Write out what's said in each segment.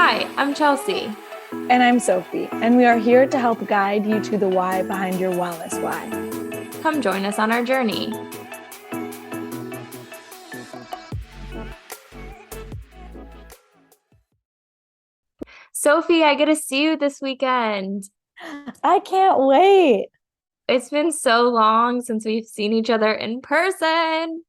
Hi, I'm Chelsea. And I'm Sophie, and we are here to help guide you to the why behind your wellness why. Come join us on our journey. Sophie, I get to see you this weekend. I can't wait. It's been so long since we've seen each other in person.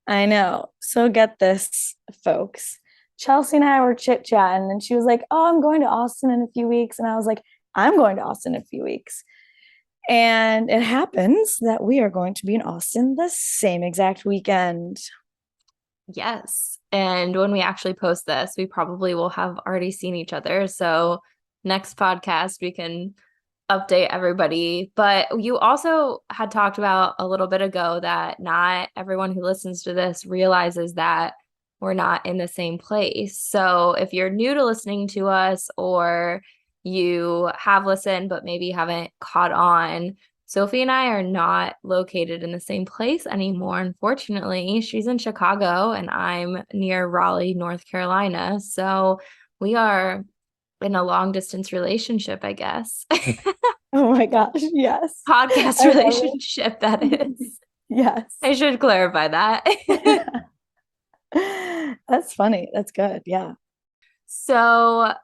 I know. So get this, folks. Chelsea and I were chit-chatting, and she was like, "Oh, I'm going to Austin in a few weeks." And I was like, "I'm going to Austin in a few weeks." And it happens that we are going to be in Austin the same exact weekend. Yes. And when we actually post this, we probably will have already seen each other. So next podcast, we can update everybody. But you also had talked about a little bit ago that not everyone who listens to this realizes that we're not in the same place. So if you're new to listening to us or you have listened but maybe haven't caught on, Sophie and I are not located in the same place anymore. Unfortunately, she's in Chicago and I'm near Raleigh, North Carolina. So we are in a long distance relationship, I guess. Oh my gosh, yes. Podcast I love relationship, that it. is. Yes. I should clarify that. That's funny. That's good. Yeah. So,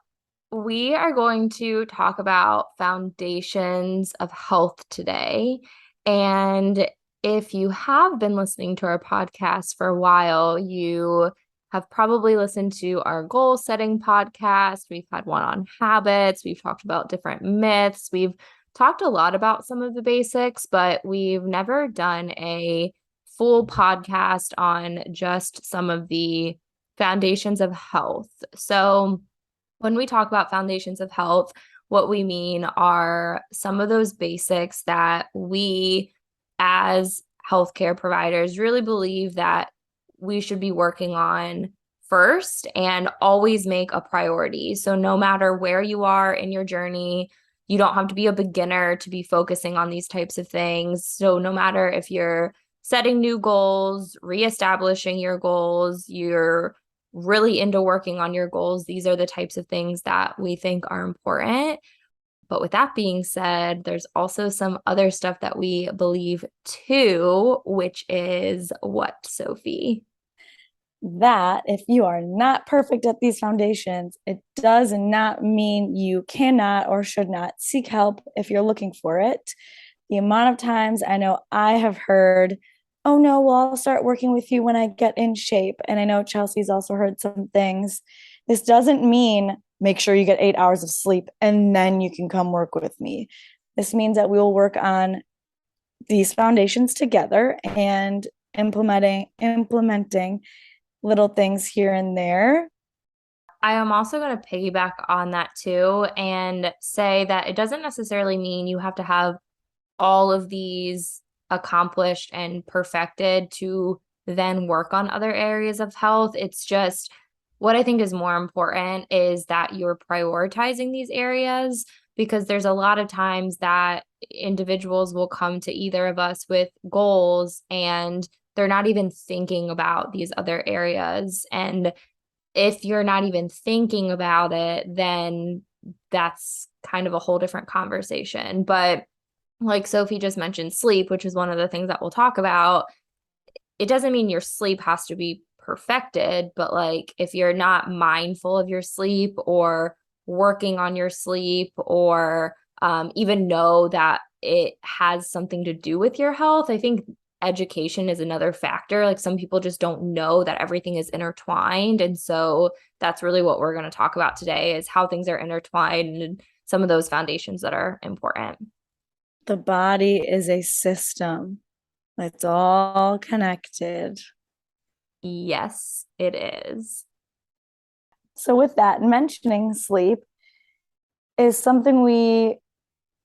we are going to talk about foundations of health today. And if you have been listening to our podcast for a while, you have probably listened to our goal setting podcast. We've had one on habits. We've talked about different myths. We've talked a lot about some of the basics, but we've never done a full podcast on just some of the foundations of health. So, when we talk about foundations of health, what we mean are some of those basics that we as healthcare providers really believe that we should be working on first and always make a priority. So no matter where you are in your journey, you don't have to be a beginner to be focusing on these types of things. So no matter if you're setting new goals, reestablishing your goals, you're really into working on your goals, these are the types of things that we think are important. But with that being said, there's also some other stuff that we believe too, which is what, Sophie? That if you are not perfect at these foundations, it does not mean you cannot or should not seek help if you're looking for it. The amount of times I know I have heard, "Oh no, well, I'll start working with you when I get in shape." And I know Chelsea's also heard some things. This doesn't mean make sure you get 8 hours of sleep and then you can come work with me. This means that we will work on these foundations together and implementing little things here and there. I am also going to piggyback on that too and say that it doesn't necessarily mean you have to have all of these accomplished and perfected to then work on other areas of health. It's just what I think is more important is that you're prioritizing these areas because there's a lot of times that individuals will come to either of us with goals and they're not even thinking about these other areas. And if you're not even thinking about it, then that's kind of a whole different conversation. But like Sophie just mentioned, sleep, which is one of the things that we'll talk about, it doesn't mean your sleep has to be perfected, but like if you're not mindful of your sleep or working on your sleep or even know that it has something to do with your health, I think education is another factor. Like some people just don't know that everything is intertwined. And so that's really what we're going to talk about today is how things are intertwined and some of those foundations that are important. The body is a system. It's all connected. Yes, it is. So, with that, mentioning sleep is something we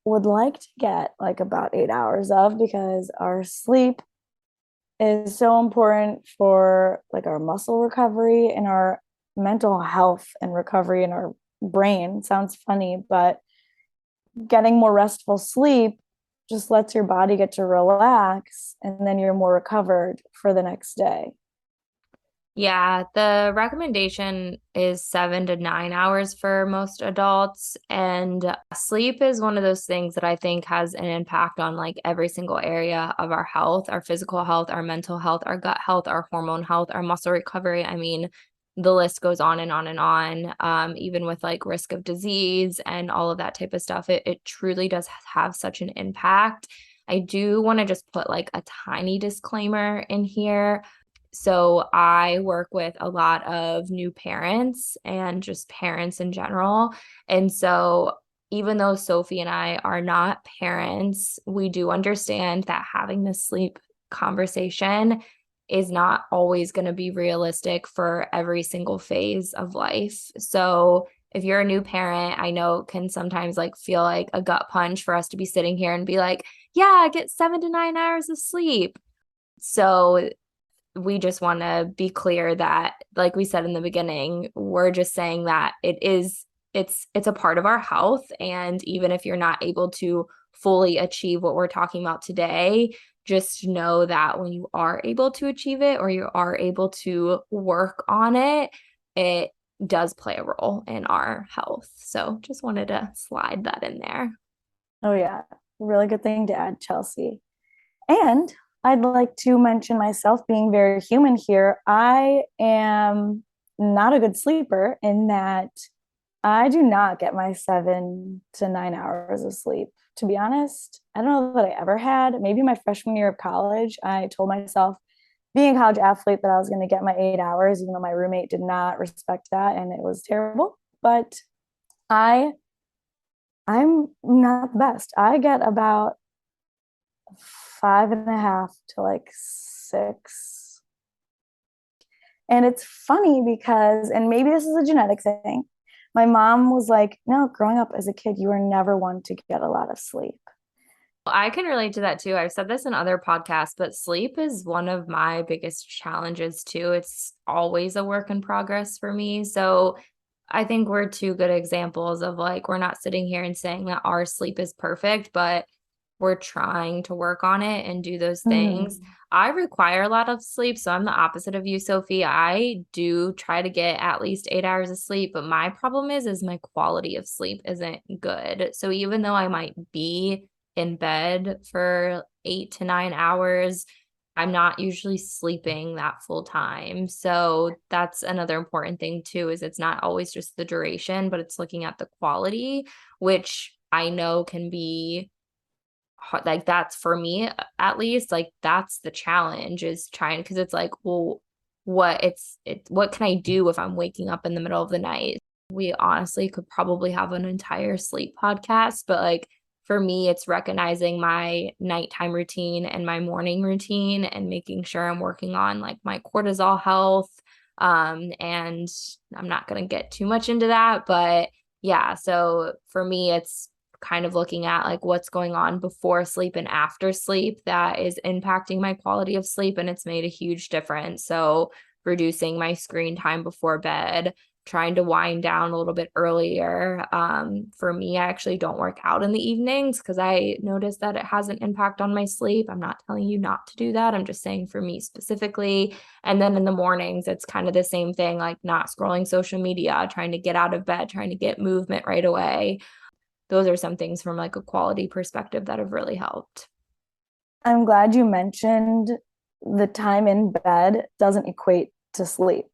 would like to get like about 8 hours of because our sleep is so important for like our muscle recovery and our mental health and recovery in our brain. Sounds funny, but getting more restful sleep just lets your body get to relax and then you're more recovered for the next day. Yeah, the recommendation is 7 to 9 hours for most adults. And sleep is one of those things that I think has an impact on like every single area of our health, our physical health, our mental health, our gut health, our hormone health, our muscle recovery. I mean, the list goes on and on and on. Even with like risk of disease and all of that type of stuff, it truly does have such an impact. I do want to just put like a tiny disclaimer in here. So I work with a lot of new parents and just parents in general. And so even though Sophie and I are not parents, we do understand that having this sleep conversation is not always going to be realistic for every single phase of life. So if you're a new parent, I know it can sometimes like feel like a gut punch for us to be sitting here and be like, yeah, get 7 to 9 hours of sleep. So we just want to be clear that, like we said in the beginning, we're just saying that it's a part of our health. And even if you're not able to fully achieve what we're talking about today, just know that when you are able to achieve it or you are able to work on it, it does play a role in our health. So just wanted to slide that in there. Oh, yeah. Really good thing to add, Chelsea. And I'd like to mention myself being very human here. I am not a good sleeper in that I do not get my 7 to 9 hours of sleep. To be honest, I don't know that I ever had. Maybe my freshman year of college, I told myself, being a college athlete, that I was going to get my 8 hours, even though my roommate did not respect that and it was terrible. But I, I'm not the best. I get about 5.5 to like 6. And it's funny because, and maybe this is a genetic thing, my mom was like, no, growing up as a kid, you were never one to get a lot of sleep. I can relate to that too. I've said this in other podcasts, but sleep is one of my biggest challenges too. It's always a work in progress for me. So I think we're two good examples of like, we're not sitting here and saying that our sleep is perfect, but we're trying to work on it and do those things. Mm. I require a lot of sleep. So I'm the opposite of you, Sophie. I do try to get at least 8 hours of sleep, but my problem is my quality of sleep isn't good. So even though I might be in bed for 8 to 9 hours, I'm not usually sleeping that full time. So that's another important thing too, is it's not always just the duration, but it's looking at the quality, which I know can be like that's for me at least, like that's the challenge is trying because it's like, well, what can I do if I'm waking up in the middle of the night? We honestly could probably have an entire sleep podcast, but like for me, it's recognizing my nighttime routine and my morning routine and making sure I'm working on like my cortisol health. And I'm not going to get too much into that, but yeah, so for me, it's kind of looking at like what's going on before sleep and after sleep that is impacting my quality of sleep. And it's made a huge difference. So reducing my screen time before bed, trying to wind down a little bit earlier. For me, I actually don't work out in the evenings because I noticed that it has an impact on my sleep. I'm not telling you not to do that. I'm just saying for me specifically. And then in the mornings, it's kind of the same thing, like not scrolling social media, trying to get out of bed, trying to get movement right away. Those are some things from like a quality perspective that have really helped. I'm glad you mentioned the time in bed doesn't equate to sleep.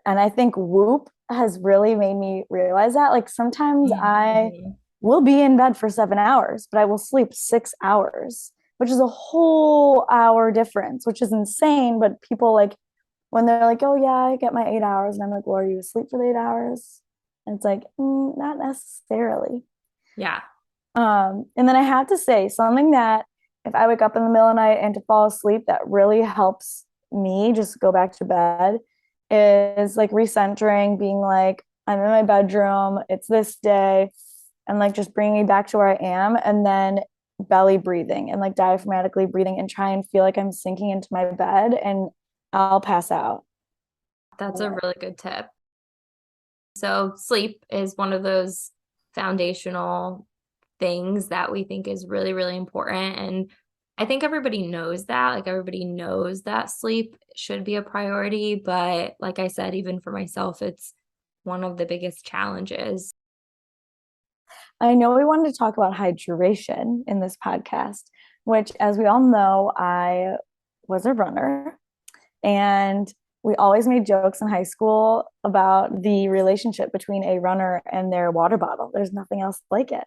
And I think Whoop has really made me realize that. Like sometimes I Mhm. will be in bed for 7 hours, but I will sleep 6 hours, which is a whole hour difference, which is insane. But people like, when they're like, oh, yeah, I get my 8 hours. And I'm like, well, are you asleep for the 8 hours? And it's like, not necessarily. Yeah. And then I have to say something that if I wake up in the middle of the night and to fall asleep, that really helps me just go back to bed is like recentering, being like, I'm in my bedroom, it's this day, and like just bringing me back to where I am. And then belly breathing and like diaphragmatically breathing and try and feel like I'm sinking into my bed and I'll pass out. That's a really good tip. So sleep is one of those foundational things that we think is really, really important. And I think everybody knows that. Like everybody knows that sleep should be a priority. But like I said, even for myself, it's one of the biggest challenges. I know we wanted to talk about hydration in this podcast, which, as we all know, I was a runner and we always made jokes in high school about the relationship between a runner and their water bottle. There's nothing else like it.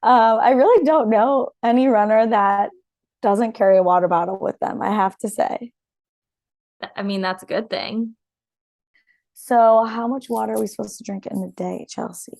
Um, I really don't know any runner that doesn't carry a water bottle with them, I have to say. I mean, that's a good thing. So, how much water are we supposed to drink in a day, Chelsea?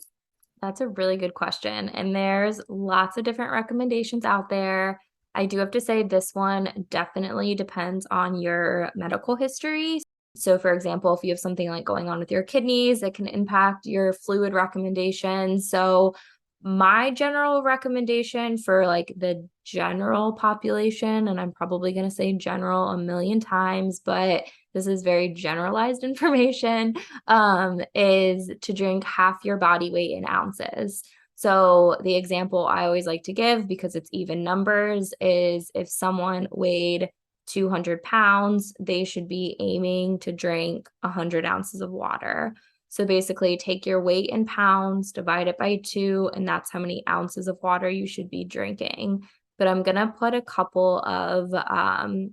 That's a really good question. And there's lots of different recommendations out there. I do have to say, this one definitely depends on your medical history. So, for example, if you have something like going on with your kidneys, it can impact your fluid recommendations. So, my general recommendation for like the general population, and I'm probably going to say general a million times, but this is very generalized information, is to drink half your body weight in ounces. So the example I always like to give, because it's even numbers, is if someone weighed 200 pounds, they should be aiming to drink 100 ounces of water. So basically, take your weight in pounds, divide it by 2, and that's how many ounces of water you should be drinking. But I'm gonna put a couple of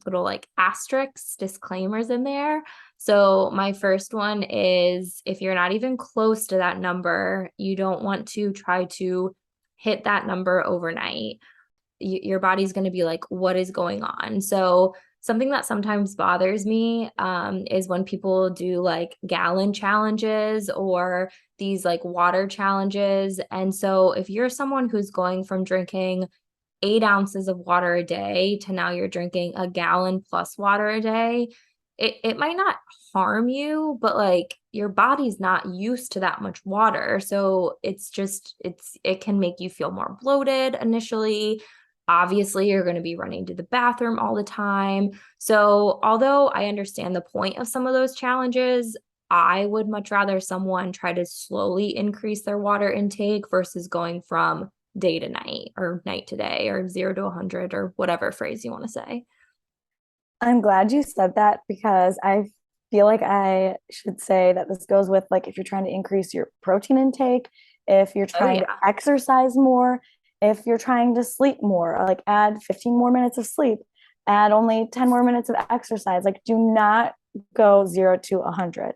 little like asterisks, disclaimers in there. So my first one is, if you're not even close to that number, you don't want to try to hit that number overnight. Your body's going to be like, what is going on? So something that sometimes bothers me is when people do like gallon challenges or these like water challenges. And so if you're someone who's going from drinking 8 ounces of water a day to now you're drinking a gallon plus water a day, it might not harm you, but like your body's not used to that much water. So it can make you feel more bloated initially. Obviously, you're going to be running to the bathroom all the time. So, although I understand the point of some of those challenges, I would much rather someone try to slowly increase their water intake versus going from day to night or night to day or 0 to 100 or whatever phrase you want to say. I'm glad you said that because I feel like I should say that this goes with like if you're trying to increase your protein intake, if you're Oh, trying to yeah. exercise more, if you're trying to sleep more, like add 15 more minutes of sleep, add only 10 more minutes of exercise. Like do not go 0 to 100.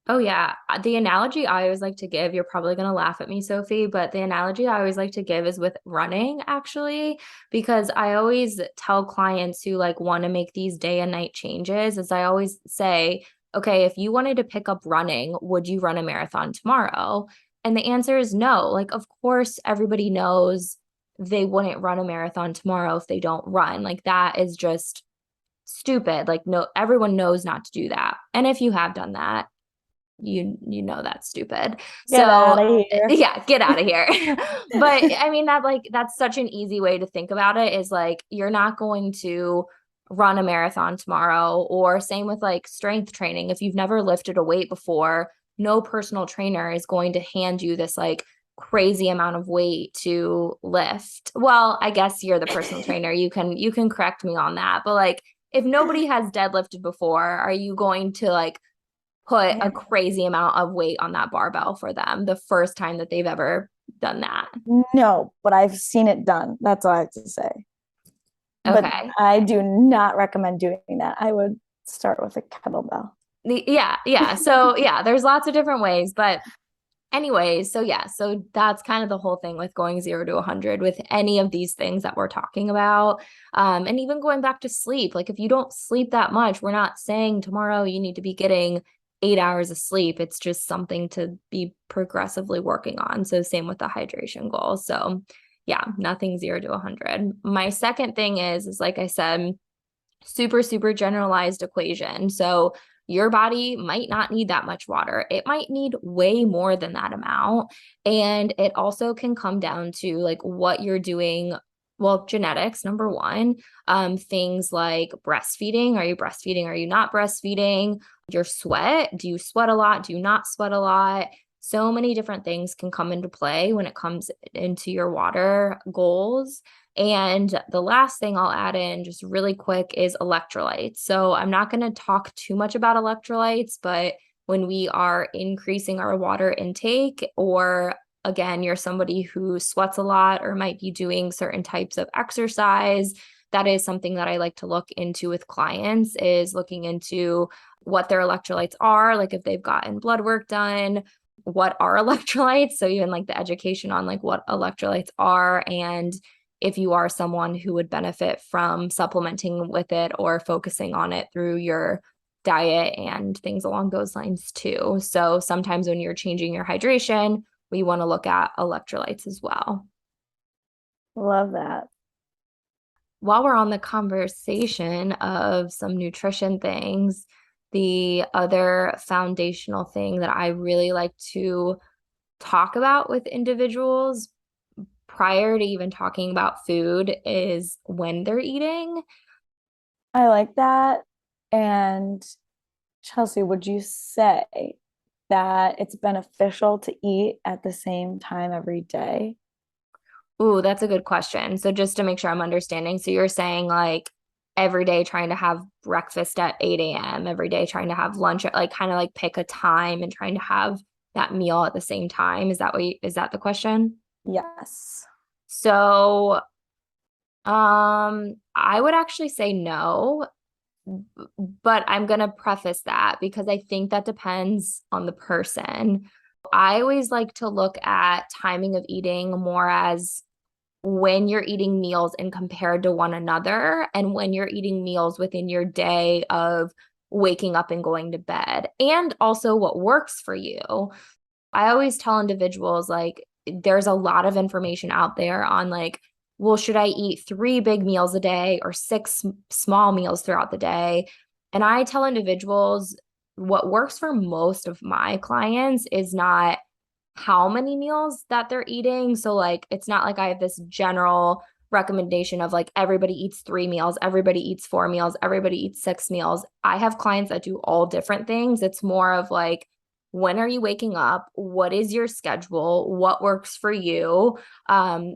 Oh, yeah. The analogy I always like to give, you're probably going to laugh at me, Sophie, but the analogy I always like to give is with running, actually, because I always tell clients who like want to make these day and night changes, is I always say, okay, if you wanted to pick up running, would you run a marathon tomorrow? And the answer is no. Like, of course, everybody knows they wouldn't run a marathon tomorrow if they don't run. Like, that is just stupid. Like, no, everyone knows not to do that. And if you have done that, you know that's stupid. Get So out of here. yeah, get out of here. But I mean that's such an easy way to think about it, is like you're not going to run a marathon tomorrow, or same with like strength training. If you've never lifted a weight before, no personal trainer is going to hand you this like crazy amount of weight to lift. Well, I guess you're the personal trainer. You can correct me on that. But like if nobody has deadlifted before, are you going to like put a crazy amount of weight on that barbell for them the first time that they've ever done that? No, but I've seen it done. That's all I have to say. But Okay. I do not recommend doing that. I would start with a kettlebell. Yeah. So yeah, there's lots of different ways, but anyways, so yeah, so that's kind of the whole thing with going 0 to 100 with any of these things that we're talking about. And even going back to sleep, like if you don't sleep that much, we're not saying tomorrow you need to be getting 8 hours of sleep. It's just something to be progressively working on. So same with the hydration goal. So yeah, nothing 0 to 100. My second thing is like I said, super, super generalized equation. So your body might not need that much water. It might need way more than that amount. And it also can come down to like what you're doing. Well, genetics, number one. Things like breastfeeding. Are you breastfeeding? Are you not breastfeeding? Your sweat. Do you sweat a lot? Do you not sweat a lot? So many different things can come into play when it comes into your water goals. And the last thing I'll add in just really quick is electrolytes. So I'm not going to talk too much about electrolytes, but when we are increasing our water intake, or again, you're somebody who sweats a lot or might be doing certain types of exercise, that is something that I like to look into with clients, is looking into what their electrolytes are, like if they've gotten blood work done, what are electrolytes. So even like the education on like what electrolytes are, and if you are someone who would benefit from supplementing with it or focusing on it through your diet and things along those lines too. So sometimes when you're changing your hydration, we want to look at electrolytes as well. Love that. While we're on the conversation of some nutrition things, the other foundational thing that I really like to talk about with individuals prior to even talking about food is when they're eating. I like that. And Chelsea, would you say that it's beneficial to eat at the same time every day? Ooh, that's a good question. So just to make sure I'm understanding, so you're saying like every day trying to have breakfast at 8 a.m., every day trying to have lunch at like kind of like pick a time and trying to have that meal at the same time. Is that the question? Yes. So, I would actually say no, but I'm gonna preface that because I think that depends on the person. I always like to look at timing of eating more as when you're eating meals and compared to one another, and when you're eating meals within your day of waking up and going to bed, and also what works for you. I always tell individuals like there's a lot of information out there on like, well, should I eat 3 big meals a day or 6 small meals throughout the day? And I tell individuals what works for most of my clients is not how many meals that they're eating. So, like, it's not like I have this general recommendation of like everybody eats 3 meals, everybody eats 4 meals, everybody eats 6 meals. I have clients that do all different things. It's more of like, when are you waking up? What is your schedule? What works for you?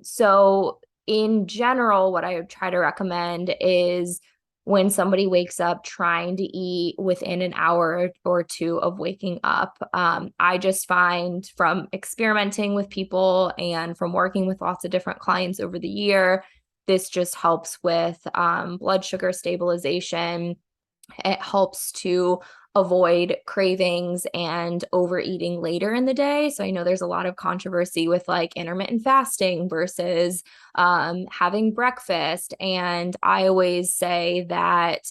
So, in general, what I would try to recommend is when somebody wakes up trying to eat within an hour or two of waking up. I just find from experimenting with people and from working with lots of different clients over the year, this just helps with blood sugar stabilization. It helps to avoid cravings and overeating later in the day. So I know there's a lot of controversy with like intermittent fasting versus having breakfast. And I always say that,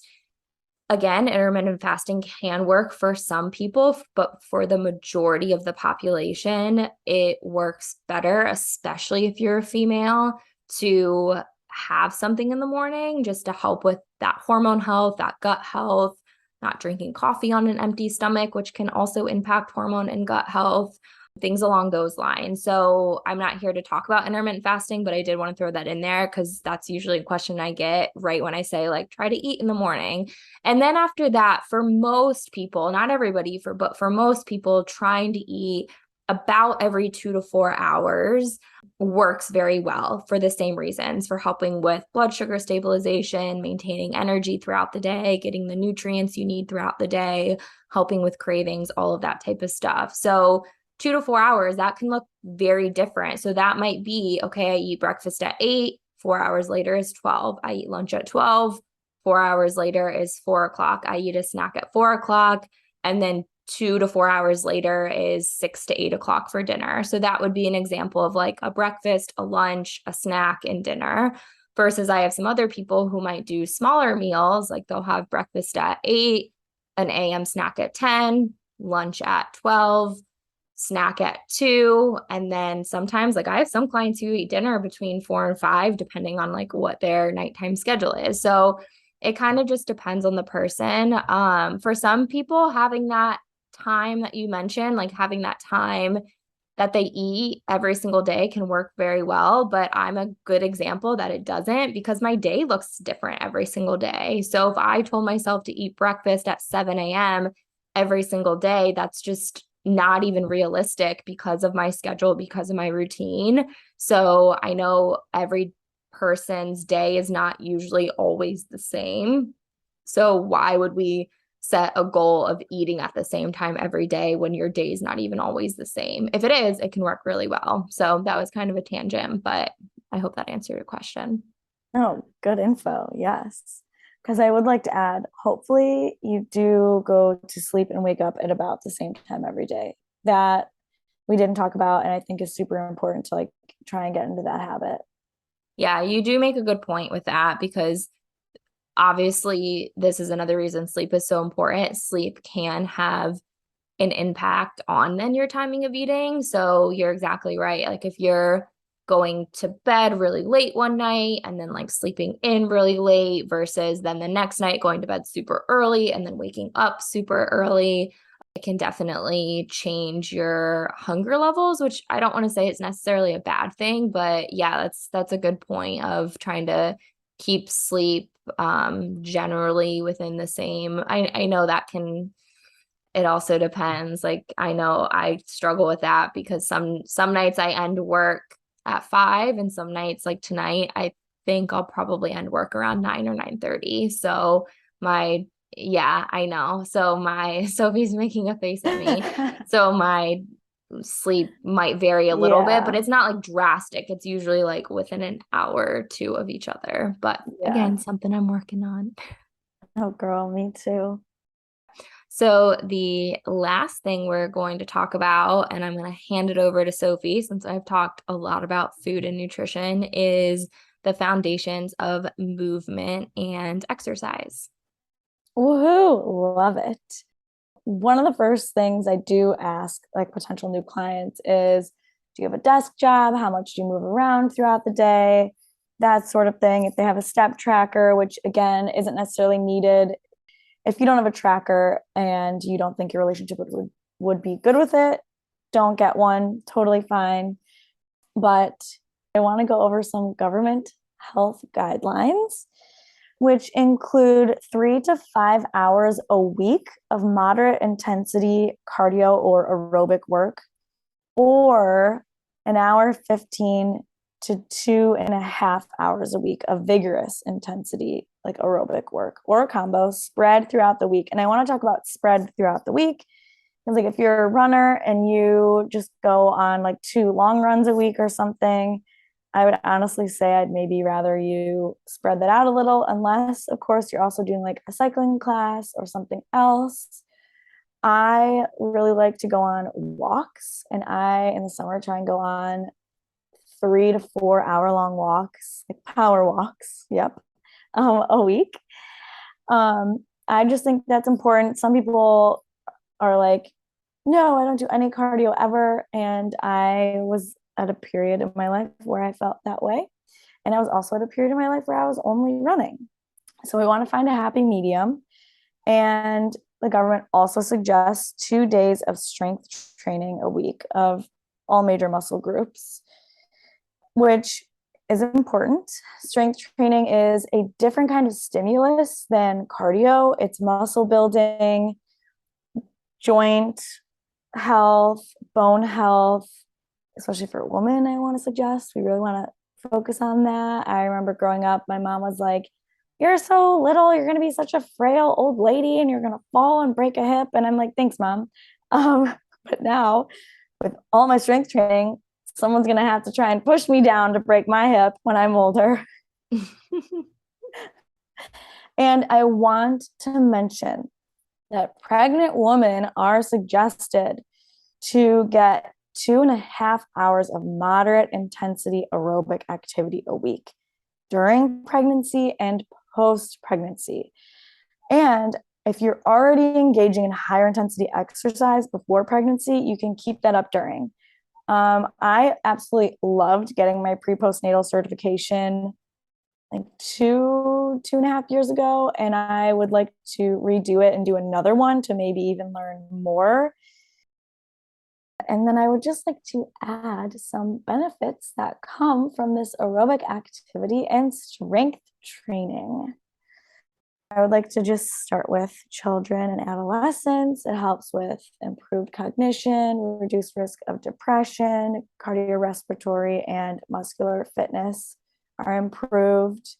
again, intermittent fasting can work for some people, but for the majority of the population, it works better, especially if you're a female, to have something in the morning just to help with that hormone health, that gut health, not drinking coffee on an empty stomach, which can also impact hormone and gut health, things along those lines. So I'm not here to talk about intermittent fasting, but I did want to throw that in there because that's usually a question I get right when I say like try to eat in the morning. And then after that, for most people, not everybody, but for most people, trying to eat about every 2 to 4 hours works very well for the same reasons, for helping with blood sugar stabilization, maintaining energy throughout the day, getting the nutrients you need throughout the day, helping with cravings, all of that type of stuff. So 2 to 4 hours, that can look very different. So that might be, okay, I eat breakfast at 8, 4 hours later is 12. I eat lunch at 12, 4 hours later is 4 o'clock. I eat a snack at 4 o'clock. And then 2 to 4 hours later is 6 to 8 o'clock for dinner. So that would be an example of like a breakfast, a lunch, a snack, and dinner. Versus I have some other people who might do smaller meals, like they'll have breakfast at 8, an AM snack at 10, lunch at 12, snack at 2, and then sometimes like I have some clients who eat dinner between 4 and 5 depending on like what their nighttime schedule is. So it kind of just depends on the person. For some people, having that time that you mentioned, like having that time that they eat every single day can work very well, but I'm a good example that it doesn't because my day looks different every single day. So if I told myself to eat breakfast at 7 a.m. every single day, that's just not even realistic because of my schedule, because of my routine. So I know every person's day is not usually always the same. So why would we set a goal of eating at the same time every day when your day is not even always the same? If it is, it can work really well. So that was kind of a tangent, but I hope that answered your question. Oh, good info. Yes. Because I would like to add, hopefully you do go to sleep and wake up at about the same time every day. That we didn't talk about, and I think is super important to like try and get into that habit. Yeah, you do make a good point with that because obviously this is another reason sleep is so important. Sleep can have an impact on then your timing of eating. So you're exactly right. Like if you're going to bed really late one night and then like sleeping in really late versus then the next night going to bed super early and then waking up super early, it can definitely change your hunger levels, which I don't want to say is necessarily a bad thing, but yeah, that's a good point of trying to keep sleep generally within the same. I know that can, it also depends. Like I know I struggle with that because some nights I end work at 5 and some nights like tonight I think I'll probably end work around 9 or 9:30. So my yeah, I know. So my Sophie's making a face at me. So my sleep might vary a little bit, but Yeah. it's not like drastic. It's usually like within an hour or two of each other. But Yeah. again, something I'm working on. Oh, girl, me too. So, the last thing we're going to talk about, and I'm going to hand it over to Sophie since I've talked a lot about food and nutrition, is the foundations of movement and exercise. Woohoo, love it. One of the first things I do ask like potential new clients is, do you have a desk job? How much do you move around throughout the day? That sort of thing. If they have a step tracker, which again isn't necessarily needed. If you don't have a tracker and you don't think your relationship would be good with it, don't get one. Totally fine. But I want to go over some government health guidelines, which include 3 to 5 hours a week of moderate intensity cardio or aerobic work, or an hour 15 to 2.5 hours a week of vigorous intensity, like aerobic work, or a combo spread throughout the week. And I want to talk about spread throughout the week. Because like if you're a runner and you just go on like 2 long runs a week or something, I would honestly say I'd maybe rather you spread that out a little, unless, of course, you're also doing like a cycling class or something else. I really like to go on walks, and I, in the summer, try and go on 3 to 4 hour long walks, like power walks. Yep. A week. I just think that's important. Some people are like, no, I don't do any cardio ever. And I was at a period in my life where I felt that way. And I was also at a period in my life where I was only running. So we want to find a happy medium. And the government also suggests 2 days of strength training a week of all major muscle groups, which is important. Strength training is a different kind of stimulus than cardio. It's muscle building, joint health, bone health, especially for women. I want to suggest we really want to focus on that. I remember growing up, my mom was like, you're so little, you're going to be such a frail old lady and you're going to fall and break a hip. And I'm like, thanks, mom. But now with all my strength training, someone's going to have to try and push me down to break my hip when I'm older. And I want to mention that pregnant women are suggested to get 2.5 hours of moderate intensity aerobic activity a week during pregnancy and post pregnancy. And if you're already engaging in higher intensity exercise before pregnancy, you can keep that up during. I absolutely loved getting my pre-postnatal certification like 2.5 years ago, and I would like to redo it and do another one to maybe even learn more. And then I would just like to add some benefits that come from this aerobic activity and strength training. I would like to just start with children and adolescents. It helps with improved cognition, reduced risk of depression, cardiorespiratory and muscular fitness are improved.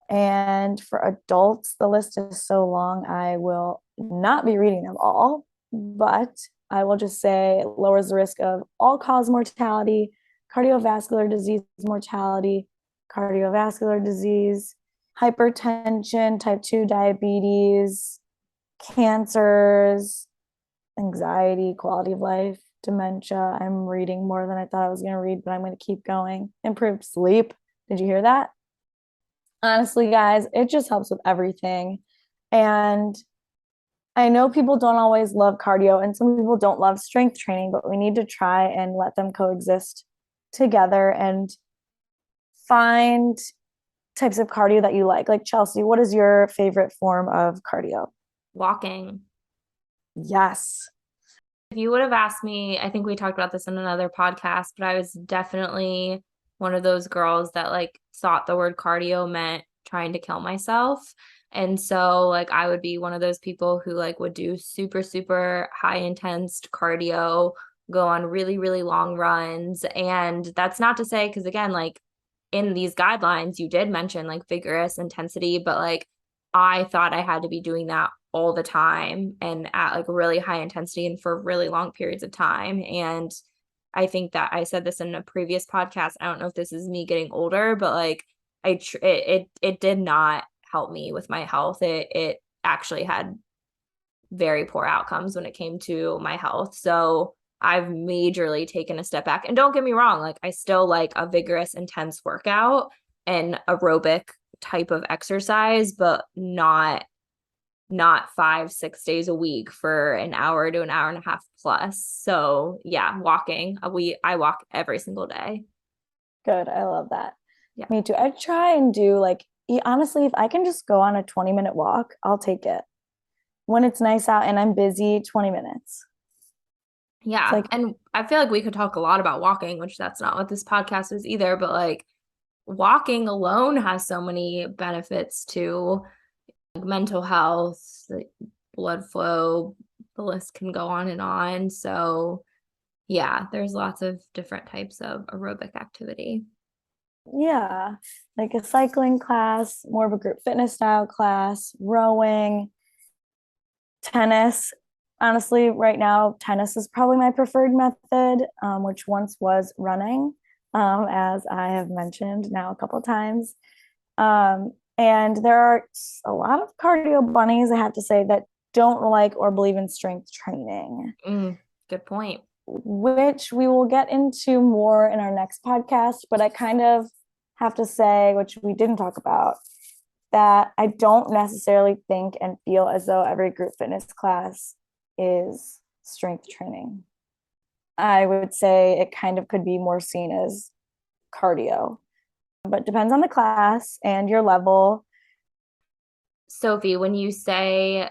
And for adults, the list is so long, I will not be reading them all, but I will just say it lowers the risk of all-cause mortality, cardiovascular disease mortality, cardiovascular disease, hypertension, type 2 diabetes, cancers, anxiety, quality of life, dementia. I'm reading more than I thought I was going to read, but I'm going to keep going. Improved sleep. Did you hear that? Honestly, guys, it just helps with everything. And I know people don't always love cardio and some people don't love strength training, but we need to try and let them coexist together and find types of cardio that you like. Like Chelsea, what is your favorite form of cardio? Walking. Yes. If you would have asked me, I think we talked about this in another podcast, but I was definitely one of those girls that like thought the word cardio meant trying to kill myself. And so like I would be one of those people who like would do super, super high intense cardio, go on really, really long runs. And that's not to say, because again, like in these guidelines, you did mention like vigorous intensity, but like I thought I had to be doing that all the time and at like really high intensity and for really long periods of time. And I think that I said this in a previous podcast. I don't know if this is me getting older, but like it did not help me with my health. It actually had very poor outcomes when it came to my health. So I've majorly taken a step back. And don't get me wrong, like I still like a vigorous, intense workout and aerobic type of exercise, but not 5-6 days a week for an hour to an hour and a half plus. So yeah, walking. I walk every single day. Good. I love that. Yeah. Me too. I try and do like, honestly, if I can just go on a 20-minute walk, I'll take it. When it's nice out and I'm busy, 20 minutes. Yeah. Like, and I feel like we could talk a lot about walking, which that's not what this podcast is either, but like walking alone has so many benefits to like mental health, like blood flow, the list can go on and on. So yeah, there's lots of different types of aerobic activity. yeah, like a cycling class, more of a group fitness style class, rowing, tennis. Honestly, right now, tennis is probably my preferred method, which once was running, as I have mentioned now a couple times. And there are a lot of cardio bunnies, I have to say, that don't like or believe in strength training. Good point. Which we will get into more in our next podcast. But I kind of have to say, which we didn't talk about, that I don't necessarily think and feel as though every group fitness class is strength training. I would say it kind of could be more seen as cardio, but depends on the class and your level. Sophie, when you say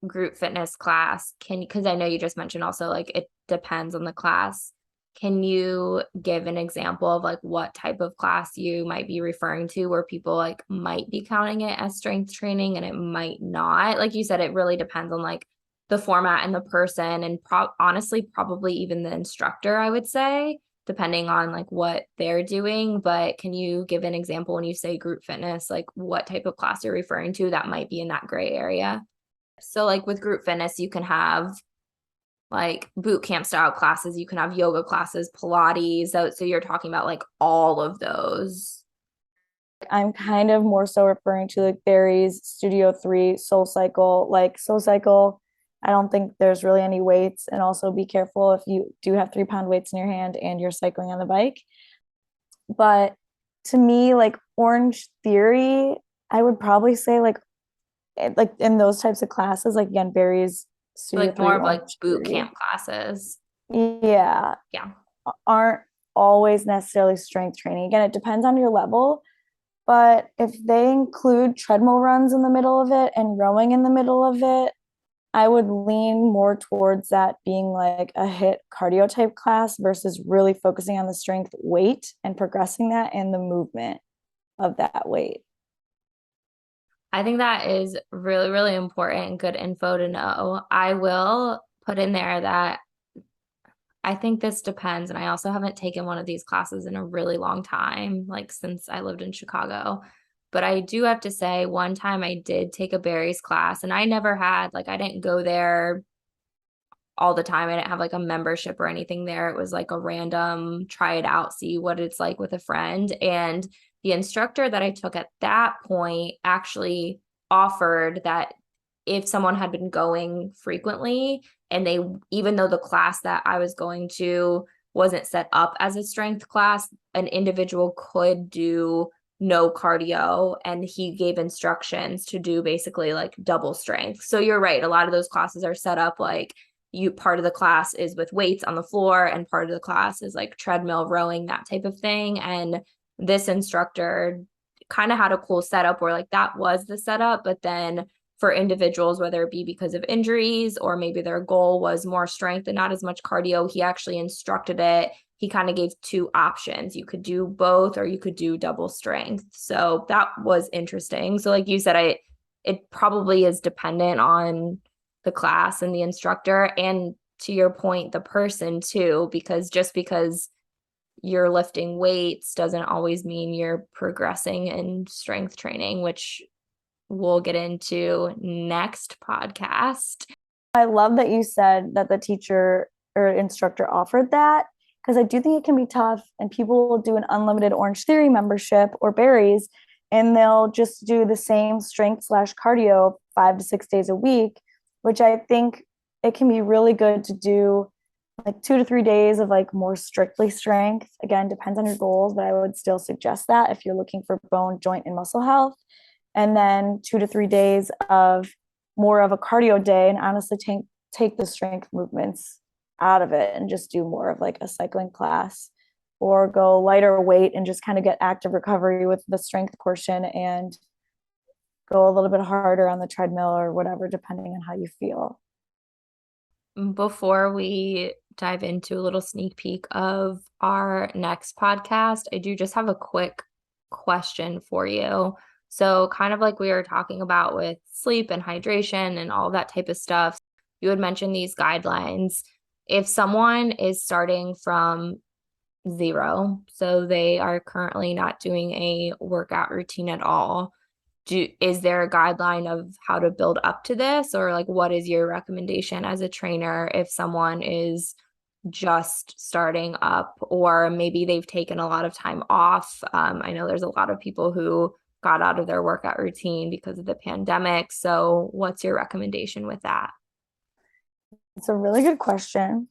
group fitness class, because I know you just mentioned also like it depends on the class. Can you give an example of like what type of class you might be referring to where people like might be counting it as strength training and it might not? Like you said, it really depends on like the format and the person and honestly, probably even the instructor, I would say, depending on like what they're doing. But can you give an example when you say group fitness, like what type of class you're referring to that might be in that gray area? So like with group fitness, you can have like boot camp style classes, you can have yoga classes, Pilates. So you're talking about like all of those. I'm kind of more so referring to like Barry's Studio 3, Soul Cycle. Like Soul Cycle, I don't think there's really any weights. And also be careful if you do have 3-pound weights in your hand and you're cycling on the bike. But to me, like Orange Theory, I would probably say like in those types of classes, like again, Barry's Studio Like 3, more of like Orange boot Theory. camp classes. Yeah. Yeah. Aren't always necessarily strength training. Again, it depends on your level. But if they include treadmill runs in the middle of it and rowing in the middle of it, I would lean more towards that being like a HIIT cardio type class versus really focusing on the strength weight and progressing that and the movement of that weight. I think that is really, really important and good info to know. I will put in there that I think this depends. And I also haven't taken one of these classes in a really long time, like since I lived in Chicago. But I do have to say, one time I did take a berries class and I never had, like, I didn't go there all the time. I didn't have like a membership or anything there. It was like a random try it out, see what it's like with a friend. And the instructor that I took at that point actually offered that if someone had been going frequently and they, even though the class that I was going to wasn't set up as a strength class, an individual could do no cardio, and he gave instructions to do basically like double strength. So you're right, a lot of those classes are set up like you, part of the class is with weights on the floor and part of the class is like treadmill, rowing, that type of thing. And this instructor kind of had a cool setup where like that was the setup, but then for individuals, whether it be because of injuries or maybe their goal was more strength and not as much cardio, he actually instructed it. He kind of gave two options. You could do both or you could do double strength. So that was interesting. So like you said, it probably is dependent on the class and the instructor, and to your point, the person too, because just because you're lifting weights doesn't always mean you're progressing in strength training, which we'll get into next podcast. I love that you said that the teacher or instructor offered that, because I do think it can be tough and people will do an unlimited Orange Theory membership or berries and they'll just do the same strength slash cardio 5 to 6 days a week, which I think it can be really good to do like 2 to 3 days of like more strictly strength. Again, depends on your goals, but I would still suggest that if you're looking for bone, joint, and muscle health. And then 2 to 3 days of more of a cardio day, and honestly take the strength movements out of it and just do more of like a cycling class, or go lighter weight and just kind of get active recovery with the strength portion and go a little bit harder on the treadmill or whatever, depending on how you feel. Before we dive into a little sneak peek of our next podcast, I do just have a quick question for you. So, kind of like we were talking about with sleep and hydration and all that type of stuff, you had mentioned these guidelines. If someone is starting from zero, so they are currently not doing a workout routine at all, is there a guideline of how to build up to this, or like what is your recommendation as a trainer if someone is just starting up, or maybe they've taken a lot of time off? I know there's a lot of people who got out of their workout routine because of the pandemic. So what's your recommendation with that? It's a really good question.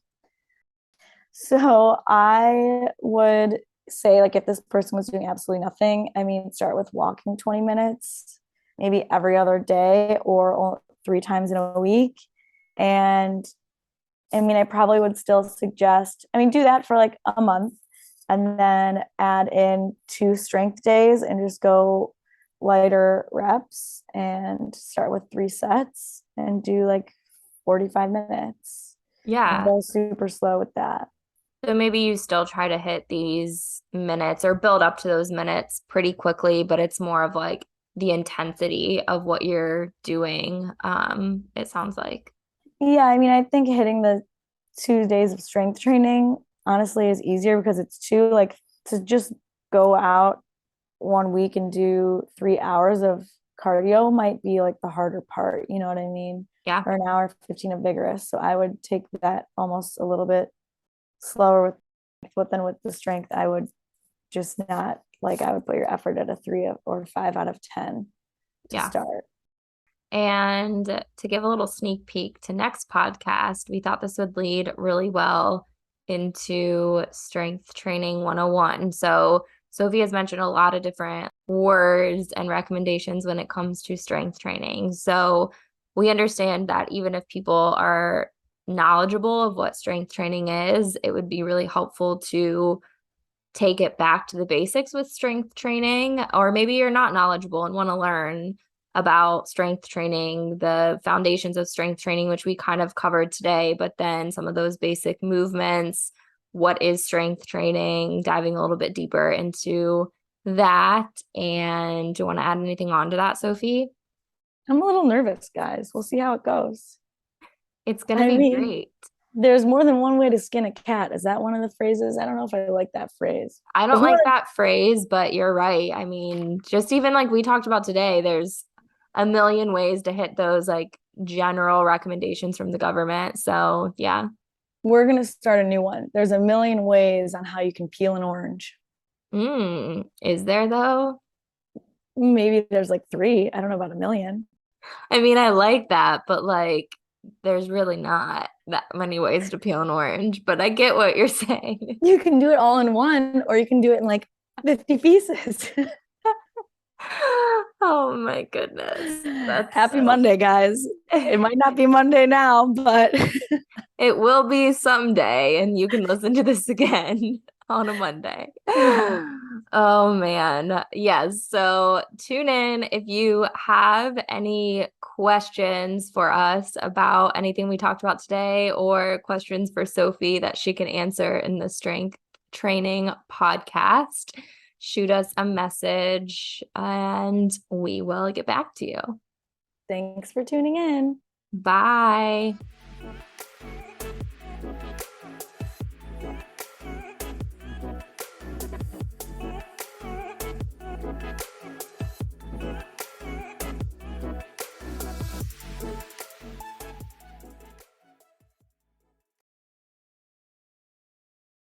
So I would say, like, if this person was doing absolutely nothing, I mean, start with walking 20 minutes, maybe every other day or 3 times in a week. And I mean, I probably would still suggest, I mean, do that for like a month and then add in 2 strength days and just go lighter reps and start with 3 sets and do like 45 minutes and Yeah. go super slow with that. So maybe you still try to hit these minutes or build up to those minutes pretty quickly, but it's more of like the intensity of what you're doing. It sounds like. Yeah, I mean, I think hitting the 2 days of strength training honestly is easier because it's two, like, to just go out one week and do 3 hours of cardio might be like the harder part, you know what I mean? Yeah. Or an hour 15 of vigorous. So I would take that almost a little bit slower with than with the strength. I would just not like, I would put your effort at a 3 or 5 out of 10 to Yeah. start. And to give a little sneak peek to next podcast, we thought this would lead really well into strength training 101. So Sophie has mentioned a lot of different words and recommendations when it comes to strength training. So we understand that even if people are knowledgeable of what strength training is, it would be really helpful to take it back to the basics with strength training, or maybe you're not knowledgeable and want to learn about strength training, the foundations of strength training, which we kind of covered today, but then some of those basic movements, what is strength training, diving a little bit deeper into that. And do you want to add anything on to that, Sophie? I'm a little nervous, guys. We'll see how it goes. It's gonna I be mean, great. there's more than one way to skin a cat. Is that one of the phrases? I don't know if I like that phrase. I don't There's more like that phrase, but you're right. I mean, just even like we talked about today, there's a million ways to hit those like general recommendations from the government. So, yeah. we're gonna start a new one. There's a million ways on how you can peel an orange. Is there though? Maybe there's like three. I don't know about a million. I mean, I like that, but like there's really not that many ways to peel an orange, but I get what you're saying. You can do it all in one, or you can do it in like 50 pieces. Oh my goodness. That's Happy so Monday, guys. It might not be Monday now, but it will be someday, and you can listen to this again on a Monday. yeah. Oh man. Yes. So tune in if you have any questions for us about anything we talked about today or questions for Sophie that she can answer in the strength training podcast. Shoot us a message and we will get back to you. Thanks for tuning in. Bye.